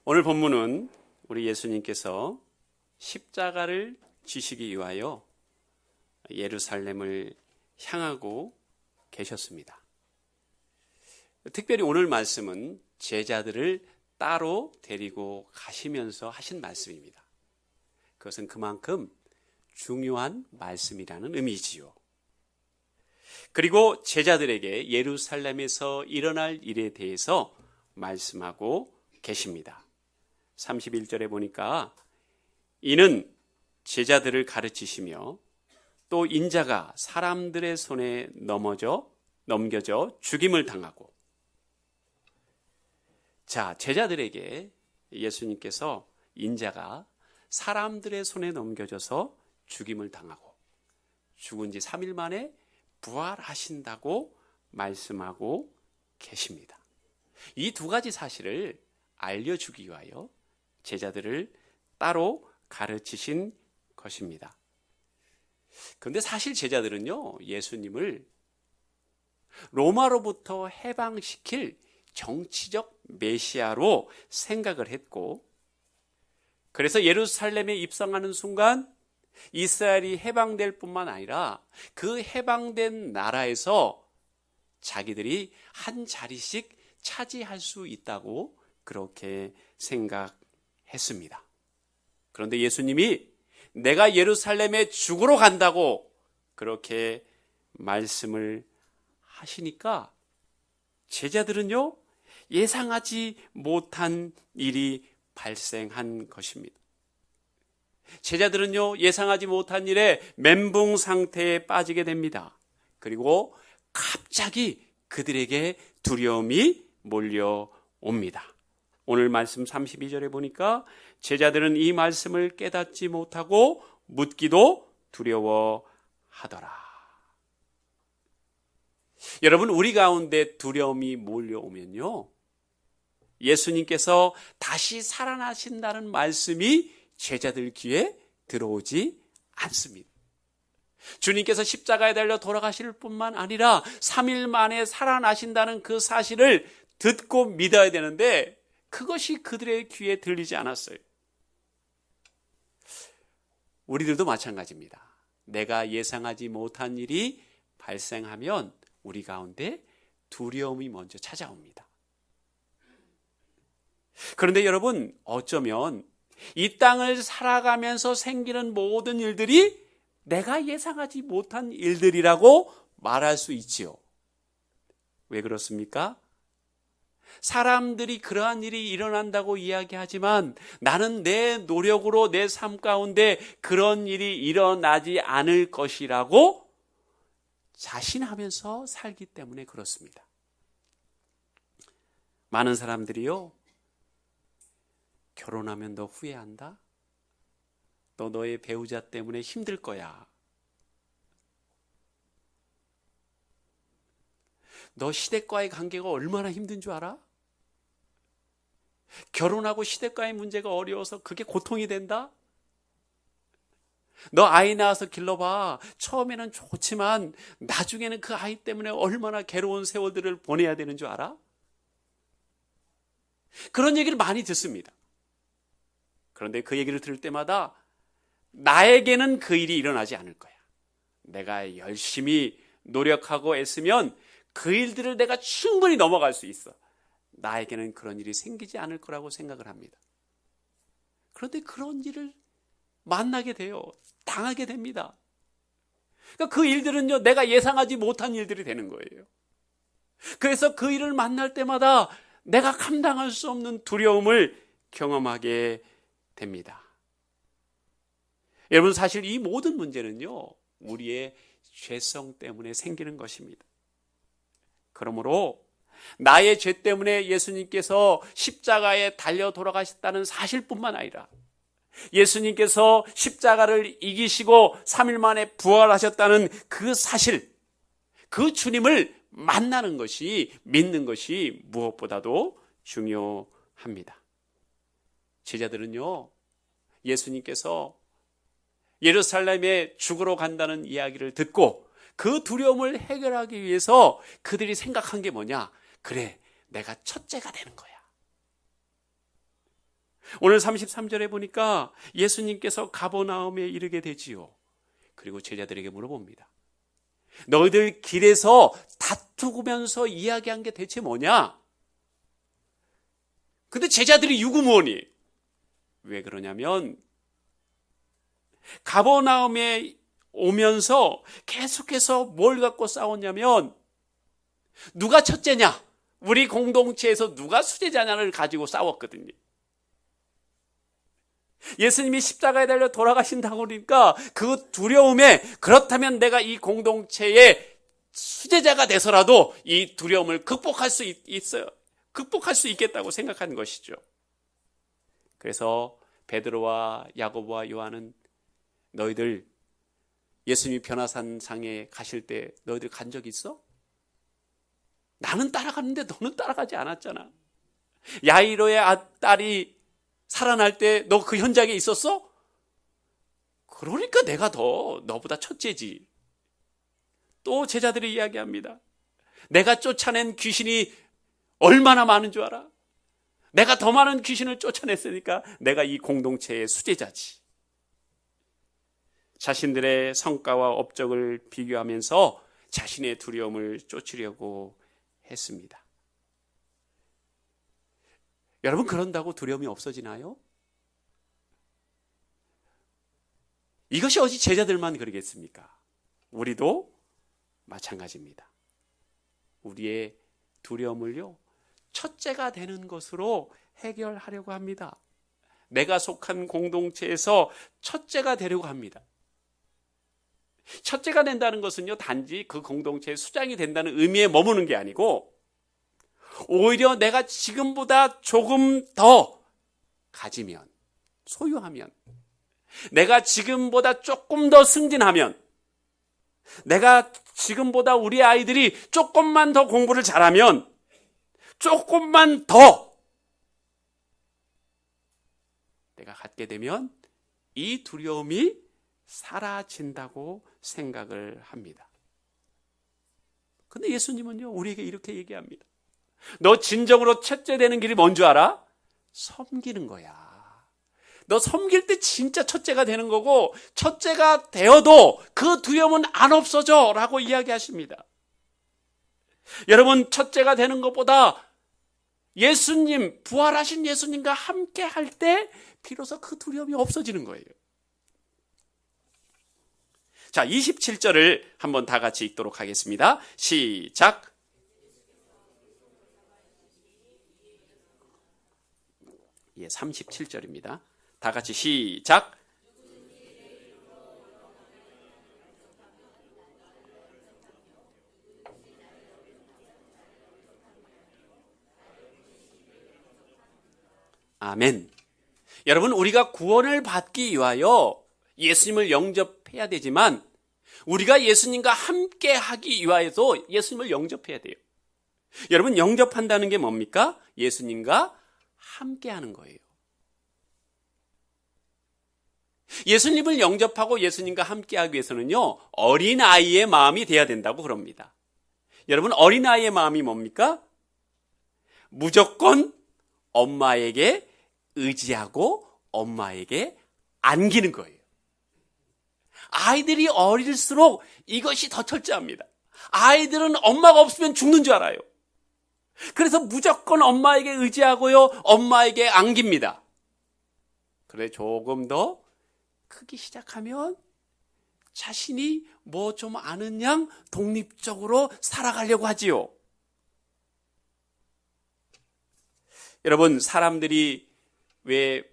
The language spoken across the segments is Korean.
오늘 본문은 우리 예수님께서 십자가를 지시기 위하여 예루살렘을 향하고 계셨습니다. 특별히 오늘 말씀은 제자들을 따로 데리고 가시면서 하신 말씀입니다. 그것은 그만큼 중요한 말씀이라는 의미지요. 그리고 제자들에게 예루살렘에서 일어날 일에 대해서 말씀하고 계십니다. 31절에 보니까 이는 제자들을 가르치시며 또 인자가 사람들의 손에 넘겨져 죽임을 당하고, 자, 제자들에게 예수님께서 인자가 사람들의 손에 넘겨져서 죽임을 당하고 죽은 지 3일 만에 부활하신다고 말씀하고 계십니다. 이 두 가지 사실을 알려주기 위하여 제자들을 따로 가르치신 것입니다. 그런데 사실 제자들은요, 예수님을 로마로부터 해방시킬 정치적 메시아로 생각을 했고, 그래서 예루살렘에 입성하는 순간 이스라엘이 해방될 뿐만 아니라 그 해방된 나라에서 자기들이 한 자리씩 차지할 수 있다고 그렇게 생각했습니다. 그런데 예수님이 내가 예루살렘에 죽으러 간다고 그렇게 말씀을 하시니까 제자들은요, 예상하지 못한 일이 발생한 것입니다. 제자들은요, 예상하지 못한 일에 멘붕 상태에 빠지게 됩니다. 그리고 갑자기 그들에게 두려움이 몰려옵니다. 오늘 말씀 32절에 보니까 제자들은 이 말씀을 깨닫지 못하고 묻기도 두려워하더라. 여러분, 우리 가운데 두려움이 몰려오면요, 예수님께서 다시 살아나신다는 말씀이 제자들 귀에 들어오지 않습니다. 주님께서 십자가에 달려 돌아가실 뿐만 아니라 3일 만에 살아나신다는 그 사실을 듣고 믿어야 되는데 그것이 그들의 귀에 들리지 않았어요. 우리들도 마찬가지입니다. 내가 예상하지 못한 일이 발생하면 우리 가운데 두려움이 먼저 찾아옵니다. 그런데 여러분, 어쩌면 이 땅을 살아가면서 생기는 모든 일들이 내가 예상하지 못한 일들이라고 말할 수 있지요. 왜 그렇습니까? 사람들이 그러한 일이 일어난다고 이야기하지만 나는 내 노력으로 내 삶 가운데 그런 일이 일어나지 않을 것이라고 자신하면서 살기 때문에 그렇습니다. 많은 사람들이요, 결혼하면 너 후회한다? 너 너의 배우자 때문에 힘들 거야. 너 시댁과의 관계가 얼마나 힘든 줄 알아? 결혼하고 시댁과의 문제가 어려워서 그게 고통이 된다? 너 아이 낳아서 길러봐. 처음에는 좋지만 나중에는 그 아이 때문에 얼마나 괴로운 세월들을 보내야 되는 줄 알아? 그런 얘기를 많이 듣습니다. 그런데 그 얘기를 들을 때마다 나에게는 그 일이 일어나지 않을 거야. 내가 열심히 노력하고 애쓰면 그 일들을 내가 충분히 넘어갈 수 있어. 나에게는 그런 일이 생기지 않을 거라고 생각을 합니다. 그런데 그런 일을 만나게 돼요. 당하게 됩니다. 그러니까 그 일들은요, 내가 예상하지 못한 일들이 되는 거예요. 그래서 그 일을 만날 때마다 내가 감당할 수 없는 두려움을 경험하게 됩니다. 여러분, 사실 이 모든 문제는요, 우리의 죄성 때문에 생기는 것입니다. 그러므로 나의 죄 때문에 예수님께서 십자가에 달려 돌아가셨다는 사실뿐만 아니라 예수님께서 십자가를 이기시고 3일 만에 부활하셨다는 그 사실, 그 주님을 만나는 것이, 믿는 것이 무엇보다도 중요합니다. 제자들은요, 예수님께서 예루살렘에 죽으러 간다는 이야기를 듣고 그 두려움을 해결하기 위해서 그들이 생각한 게 뭐냐? 그래, 내가 첫째가 되는 거야. 오늘 33절에 보니까 예수님께서 가버나움에 이르게 되지요. 그리고 제자들에게 물어봅니다. 너희들 길에서 다투면서 이야기한 게 대체 뭐냐? 근데 제자들이 유구무원이에요. 왜 그러냐면 가버나움에 오면서 계속해서 뭘 갖고 싸웠냐면 누가 첫째냐? 우리 공동체에서 누가 수제자냐를 가지고 싸웠거든요. 예수님이 십자가에 달려 돌아가신다고 그러니까 그 두려움에 그렇다면 내가 이 공동체의 수제자가 돼서라도 이 두려움을 극복할 수 있어요. 극복할 수 있겠다고 생각한 것이죠. 그래서 베드로와 야고보와 요한은 너희들 예수님이 변화산 상에 가실 때 너희들 간 적 있어? 나는 따라갔는데 너는 따라가지 않았잖아. 야이로의 딸이 살아날 때 너 그 현장에 있었어? 그러니까 내가 더 너보다 첫째지. 또 제자들이 이야기합니다. 내가 쫓아낸 귀신이 얼마나 많은 줄 알아? 내가 더 많은 귀신을 쫓아냈으니까 내가 이 공동체의 수제자지. 자신들의 성과와 업적을 비교하면서 자신의 두려움을 쫓으려고 했습니다. 여러분, 그런다고 두려움이 없어지나요? 이것이 어찌 제자들만 그러겠습니까? 우리도 마찬가지입니다. 우리의 두려움을요, 첫째가 되는 것으로 해결하려고 합니다. 내가 속한 공동체에서 첫째가 되려고 합니다. 첫째가 된다는 것은요, 단지 그 공동체의 수장이 된다는 의미에 머무는 게 아니고 오히려 내가 지금보다 조금 더 가지면, 소유하면, 내가 지금보다 조금 더 승진하면, 내가 지금보다 우리 아이들이 조금만 더 공부를 잘하면, 조금만 더 내가 갖게 되면 이 두려움이 사라진다고 생각을 합니다. 근데 예수님은요, 우리에게 이렇게 얘기합니다. 너 진정으로 첫째 되는 길이 뭔 줄 알아? 섬기는 거야. 너 섬길 때 진짜 첫째가 되는 거고, 첫째가 되어도 그 두려움은 안 없어져 라고 이야기하십니다. 여러분, 첫째가 되는 것보다 예수님, 부활하신 예수님과 함께 할 때 비로소 그 두려움이 없어지는 거예요. 자, 27절을 한번 다 같이 읽도록 하겠습니다. 시작. 예, 37절입니다. 다 같이 시작. 아멘. 여러분, 우리가 구원을 받기 위하여 예수님을 영접해야 되지만 우리가 예수님과 함께 하기 위하여도 예수님을 영접해야 돼요. 여러분, 영접한다는 게 뭡니까? 예수님과 함께 하는 거예요. 예수님을 영접하고 예수님과 함께 하기 위해서는요, 어린아이의 마음이 돼야 된다고 그럽니다. 여러분, 어린아이의 마음이 뭡니까? 무조건 엄마에게 의지하고 엄마에게 안기는 거예요. 아이들이 어릴수록 이것이 더 철저합니다. 아이들은 엄마가 없으면 죽는 줄 알아요. 그래서 무조건 엄마에게 의지하고요, 엄마에게 안깁니다. 그래, 조금 더 크기 시작하면 자신이 뭐 좀 아는 양 독립적으로 살아가려고 하지요. 여러분, 사람들이 왜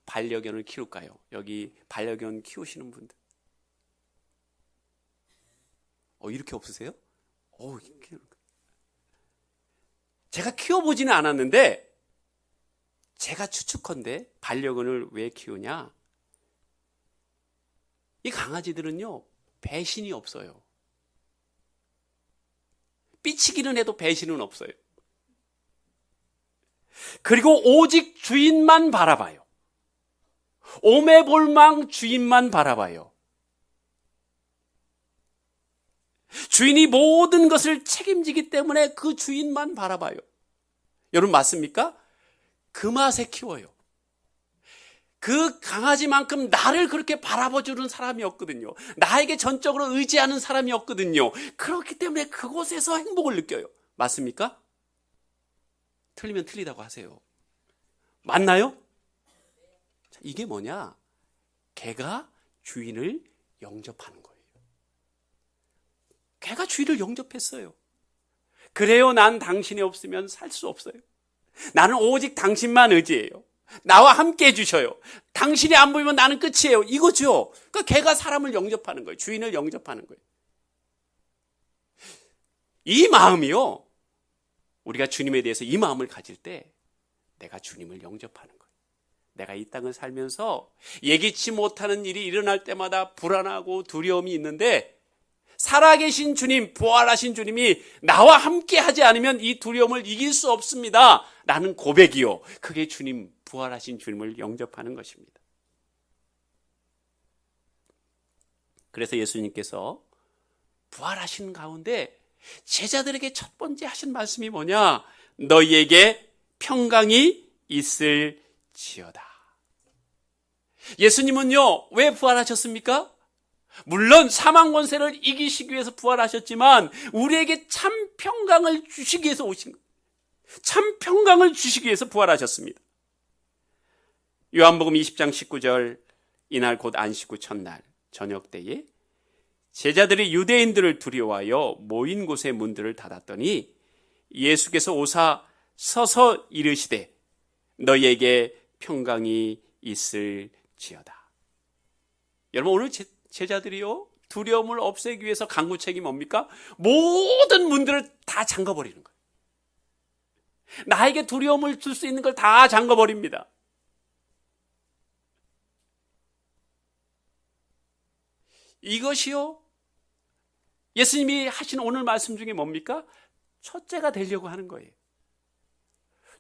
반려견을 키울까요? 여기 반려견 키우시는 분들. 이렇게 없으세요? 제가 키워보지는 않았는데 제가 추측컨대 반려견을 왜 키우냐? 이 강아지들은요, 배신이 없어요. 삐치기는 해도 배신은 없어요. 그리고 오직 주인만 바라봐요. 오매볼망 주인만 바라봐요. 주인이 모든 것을 책임지기 때문에 그 주인만 바라봐요. 여러분, 맞습니까? 그 맛에 키워요. 그 강아지만큼 나를 그렇게 바라봐주는 사람이었거든요. 나에게 전적으로 의지하는 사람이었거든요. 그렇기 때문에 그곳에서 행복을 느껴요. 맞습니까? 틀리면 틀리다고 하세요. 맞나요? 자, 이게 뭐냐? 개가 주인을 영접하는 거예요. 개가 주인을 영접했어요. 그래요, 난 당신이 없으면 살 수 없어요. 나는 오직 당신만 의지해요. 나와 함께 해주셔요. 당신이 안 보이면 나는 끝이에요. 이거죠. 그러니까 개가 사람을 영접하는 거예요. 주인을 영접하는 거예요. 이 마음이요, 우리가 주님에 대해서 이 마음을 가질 때 내가 주님을 영접하는 거예요. 내가 이 땅을 살면서 예기치 못하는 일이 일어날 때마다 불안하고 두려움이 있는데 살아계신 주님, 부활하신 주님이 나와 함께 하지 않으면 이 두려움을 이길 수 없습니다 라는 고백이요, 그게 주님, 부활하신 주님을 영접하는 것입니다. 그래서 예수님께서 부활하신 가운데 제자들에게 첫 번째 하신 말씀이 뭐냐? 너희에게 평강이 있을지어다. 예수님은요, 왜 부활하셨습니까? 물론 사망 권세를 이기시기 위해서 부활하셨지만 우리에게 참 평강을 주시기 위해서 오신 거예요. 참 평강을 주시기 위해서 부활하셨습니다. 요한복음 20장 19절, 이날 곧 안식 후 첫날 저녁 때에 제자들이 유대인들을 두려워하여 모인 곳의 문들을 닫았더니 예수께서 오사 서서 이르시되 너희에게 평강이 있을지어다. 여러분, 오늘 제자들이요, 두려움을 없애기 위해서 간구책이 뭡니까? 모든 문들을 다 잠가버리는 거예요. 나에게 두려움을 줄 수 있는 걸 다 잠가버립니다. 이것이요, 예수님이 하신 오늘 말씀 중에 뭡니까? 첫째가 되려고 하는 거예요.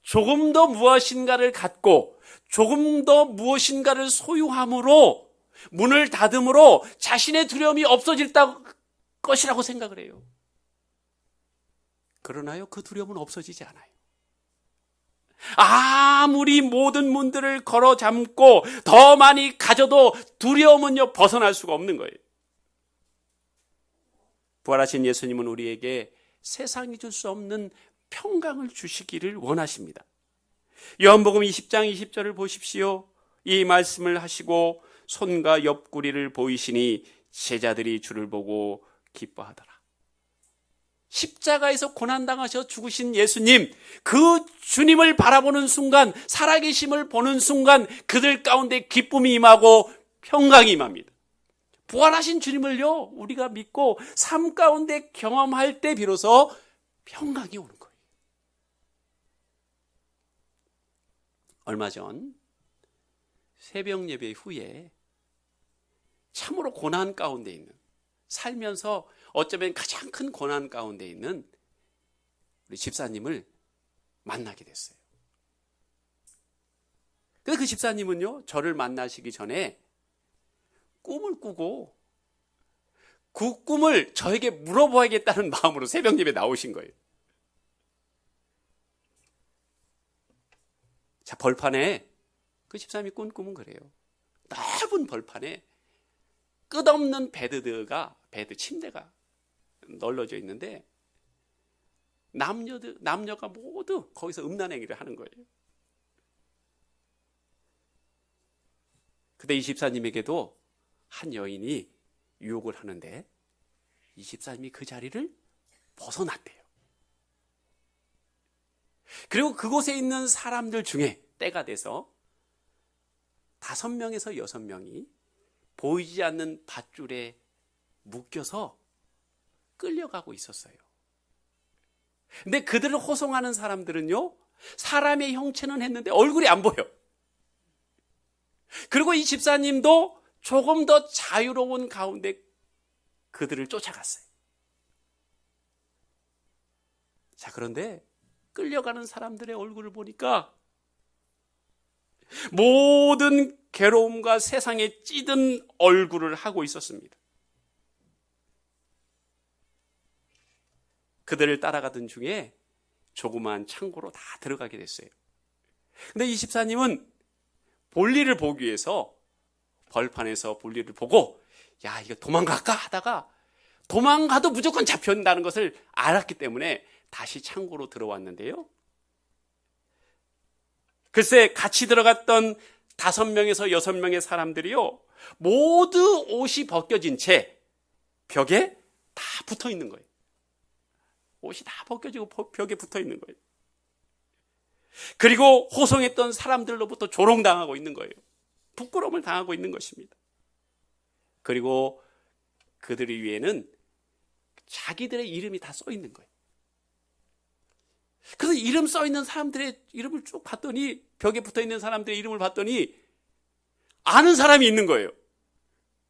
조금 더 무엇인가를 갖고 조금 더 무엇인가를 소유함으로 문을 닫음으로 자신의 두려움이 없어질 것이라고 생각을 해요. 그러나요, 그 두려움은 없어지지 않아요. 아무리 모든 문들을 걸어 잠고 더 많이 가져도 두려움은요, 벗어날 수가 없는 거예요. 부활하신 예수님은 우리에게 세상이 줄 수 없는 평강을 주시기를 원하십니다. 요한복음 20장 20절을 보십시오. 이 말씀을 하시고 손과 옆구리를 보이시니 제자들이 주를 보고 기뻐하더라. 십자가에서 고난당하셔 죽으신 예수님, 그 주님을 바라보는 순간, 살아계심을 보는 순간 그들 가운데 기쁨이 임하고 평강이 임합니다. 부활하신 주님을요, 우리가 믿고 삶 가운데 경험할 때 비로소 평강이 오는 거예요. 얼마 전 새벽 예배 후에 참으로 고난 가운데 있는, 살면서 어쩌면 가장 큰 고난 가운데 있는 우리 집사님을 만나게 됐어요. 근데 그 집사님은요, 저를 만나시기 전에 꿈을 꾸고 그 꿈을 저에게 물어봐야겠다는 마음으로 새벽 예배에 나오신 거예요. 자, 벌판에 그 집사님이 꾼 꿈은 그래요. 넓은 벌판에 끝없는 베드 침대가 널려져 있는데 남녀가 모두 거기서 음란행위를 하는 거예요. 근데 이 집사님에게도 한 여인이 유혹을 하는데 이 집사님이 그 자리를 벗어났대요. 그리고 그곳에 있는 사람들 중에 때가 돼서 5명에서 6명이 보이지 않는 밧줄에 묶여서 끌려가고 있었어요. 근데 그들을 호송하는 사람들은요, 사람의 형체는 했는데 얼굴이 안 보여. 그리고 이 집사님도 조금 더 자유로운 가운데 그들을 쫓아갔어요. 자, 그런데 끌려가는 사람들의 얼굴을 보니까 모든 괴로움과 세상에 찌든 얼굴을 하고 있었습니다. 그들을 따라가던 중에 조그마한 창고로 다 들어가게 됐어요. 근데 이 집사님은 볼일을 보기 위해서 벌판에서 볼일을 보고 야, 이거 도망갈까 하다가 도망가도 무조건 잡혀온다는 것을 알았기 때문에 다시 창고로 들어왔는데요. 글쎄 같이 들어갔던 5명에서 6명의 사람들이요, 모두 옷이 벗겨진 채 벽에 다 붙어 있는 거예요. 옷이 다 벗겨지고 벽에 붙어 있는 거예요. 그리고 호송했던 사람들로부터 조롱당하고 있는 거예요. 부끄러움을 당하고 있는 것입니다. 그리고 그들 위에는 자기들의 이름이 다 써 있는 거예요. 그래서 이름 써 있는 사람들의 이름을 쭉 봤더니, 벽에 붙어 있는 사람들의 이름을 봤더니 아는 사람이 있는 거예요.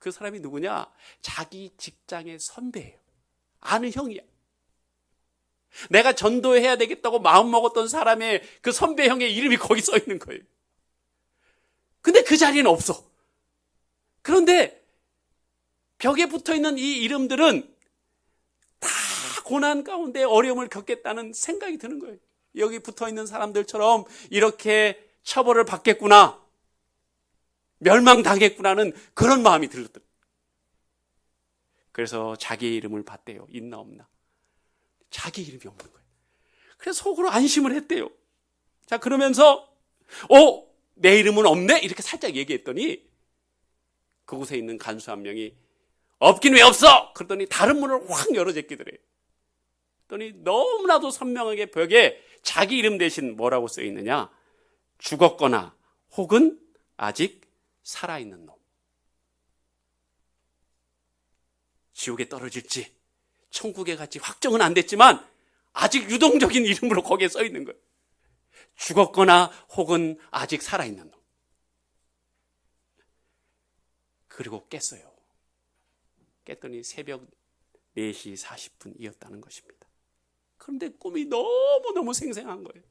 그 사람이 누구냐? 자기 직장의 선배예요. 아는 형이야. 내가 전도해야 되겠다고 마음먹었던 사람의 그 선배 형의 이름이 거기 써 있는 거예요. 근데 그 자리에는 없어. 그런데 벽에 붙어 있는 이 이름들은 다 고난 가운데 어려움을 겪겠다는 생각이 드는 거예요. 여기 붙어 있는 사람들처럼 이렇게 처벌을 받겠구나, 멸망당했구나는 그런 마음이 들었더라고요. 그래서 자기의 이름을 봤대요. 있나 없나. 자기 이름이 없는 거예요. 그래서 속으로 안심을 했대요. 자, 그러면서 내 이름은 없네? 이렇게 살짝 얘기했더니 그곳에 있는 간수 한 명이 없긴 왜 없어? 그러더니 다른 문을 확 열어 제끼더래요. 그랬더니 너무나도 선명하게 벽에 자기 이름 대신 뭐라고 써 있느냐? 죽었거나 혹은 아직 살아있는 놈. 지옥에 떨어질지 천국에 갈지 확정은 안 됐지만 아직 유동적인 이름으로 거기에 써 있는 거예요. 죽었거나 혹은 아직 살아있는 놈. 그리고 깼어요. 깼더니 새벽 4시 40분이었다는 것입니다. 그런데 꿈이 너무너무 생생한 거예요.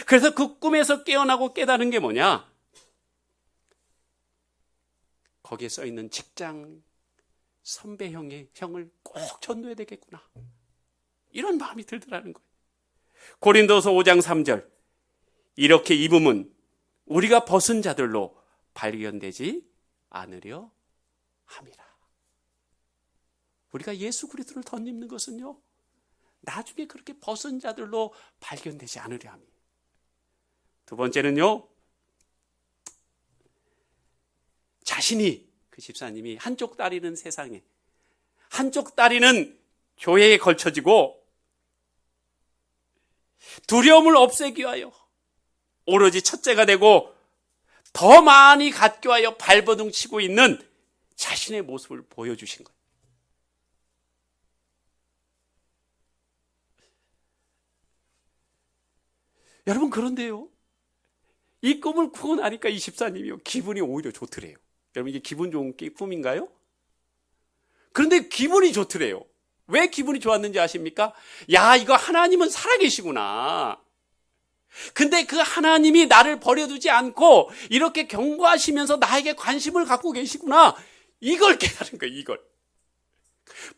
그래서 그 꿈에서 깨어나고 깨달은 게 뭐냐? 거기에 써 있는 직장 선배 형을 꼭 전도해야 되겠구나, 이런 마음이 들더라는 거예요. 고린도서 5장 3절, 이렇게 입음은 우리가 벗은 자들로 발견되지 않으려 함이라. 우리가 예수 그리스도를 덧입는 것은요, 나중에 그렇게 벗은 자들로 발견되지 않으려 함이에요. 두 번째는요, 자신이, 그 집사님이 한쪽 다리는 세상에, 한쪽 다리는 교회에 걸쳐지고 두려움을 없애기 위하여 오로지 첫째가 되고 더 많이 갖기 위하여 발버둥 치고 있는 자신의 모습을 보여주신 거예요. 여러분, 그런데요, 이 꿈을 꾸고 나니까 이 집사님이요, 기분이 오히려 좋더래요. 여러분, 이게 기분 좋은 꿈인가요? 그런데 기분이 좋더래요. 왜 기분이 좋았는지 아십니까? 야, 이거 하나님은 살아계시구나. 근데 그 하나님이 나를 버려두지 않고 이렇게 경고하시면서 나에게 관심을 갖고 계시구나. 이걸 깨달은 거예요, 이걸.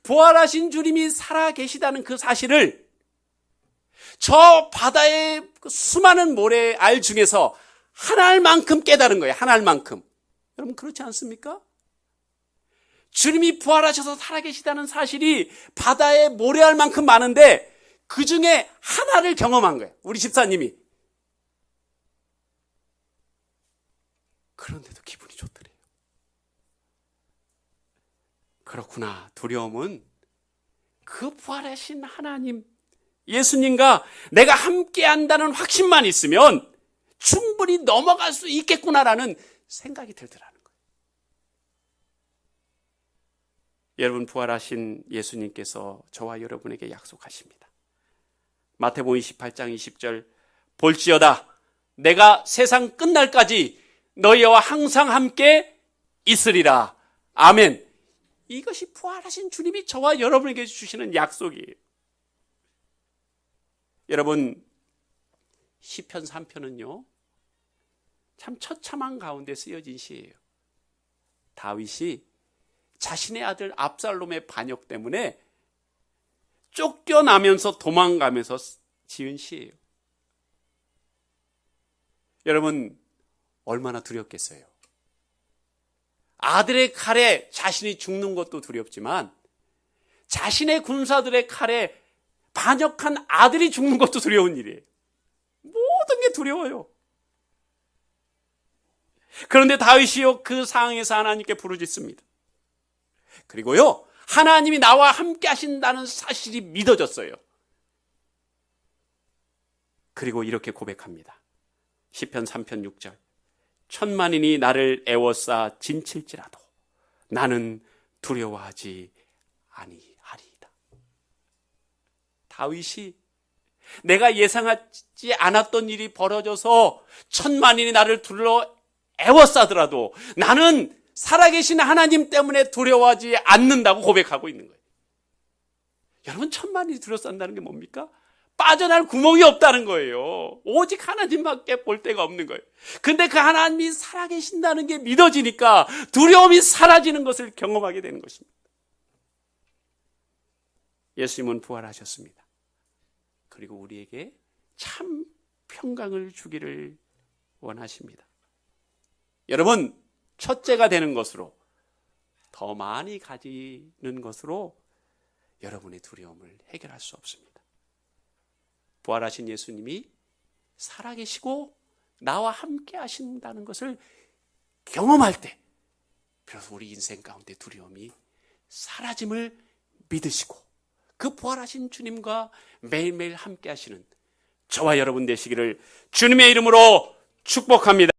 부활하신 주님이 살아계시다는 그 사실을 저 바다의 수많은 모래알 중에서 하나만큼 깨달은 거예요, 하나만큼. 여러분, 그렇지 않습니까? 주님이 부활하셔서 살아계시다는 사실이 바다의 모래알만큼 많은데 그 중에 하나를 경험한 거예요, 우리 집사님이. 그런데도 기분이 좋더래요. 그렇구나. 두려움은 그 부활하신 하나님, 예수님과 내가 함께 한다는 확신만 있으면 충분히 넘어갈 수 있겠구나라는 생각이 들더라는 거예요. 여러분, 부활하신 예수님께서 저와 여러분에게 약속하십니다. 마태복음 28장 20절, 볼지어다 내가 세상 끝날까지 너희와 항상 함께 있으리라. 아멘. 이것이 부활하신 주님이 저와 여러분에게 주시는 약속이에요. 여러분, 시편 3편은요 참 처참한 가운데 쓰여진 시예요. 다윗이 자신의 아들 압살롬의 반역 때문에 쫓겨나면서 도망가면서 지은 시예요. 여러분 얼마나 두렵겠어요. 아들의 칼에 자신이 죽는 것도 두렵지만 자신의 군사들의 칼에 반역한 아들이 죽는 것도 두려운 일이에요. 모든 게 두려워요. 그런데 다윗이요, 그 상황에서 하나님께 부르짖습니다. 그리고요, 하나님이 나와 함께 하신다는 사실이 믿어졌어요. 그리고 이렇게 고백합니다. 시편 3편 6절. 천만인이 나를 애워싸 진칠지라도 나는 두려워하지 아니하리이다. 다윗이 내가 예상하지 않았던 일이 벌어져서 천만인이 나를 둘러 애워싸더라도 나는 살아계신 하나님 때문에 두려워하지 않는다고 고백하고 있는 거예요. 여러분, 천만인이 둘러싼다는 게 뭡니까? 빠져날 구멍이 없다는 거예요. 오직 하나님밖에 볼 데가 없는 거예요. 근데 그 하나님이 살아계신다는 게 믿어지니까 두려움이 사라지는 것을 경험하게 되는 것입니다. 예수님은 부활하셨습니다. 그리고 우리에게 참 평강을 주기를 원하십니다. 여러분, 첫째가 되는 것으로, 더 많이 가지는 것으로 여러분의 두려움을 해결할 수 없습니다. 부활하신 예수님이 살아계시고 나와 함께 하신다는 것을 경험할 때 비로소 우리 인생 가운데 두려움이 사라짐을 믿으시고 그 부활하신 주님과 매일매일 함께 하시는 저와 여러분 되시기를 주님의 이름으로 축복합니다.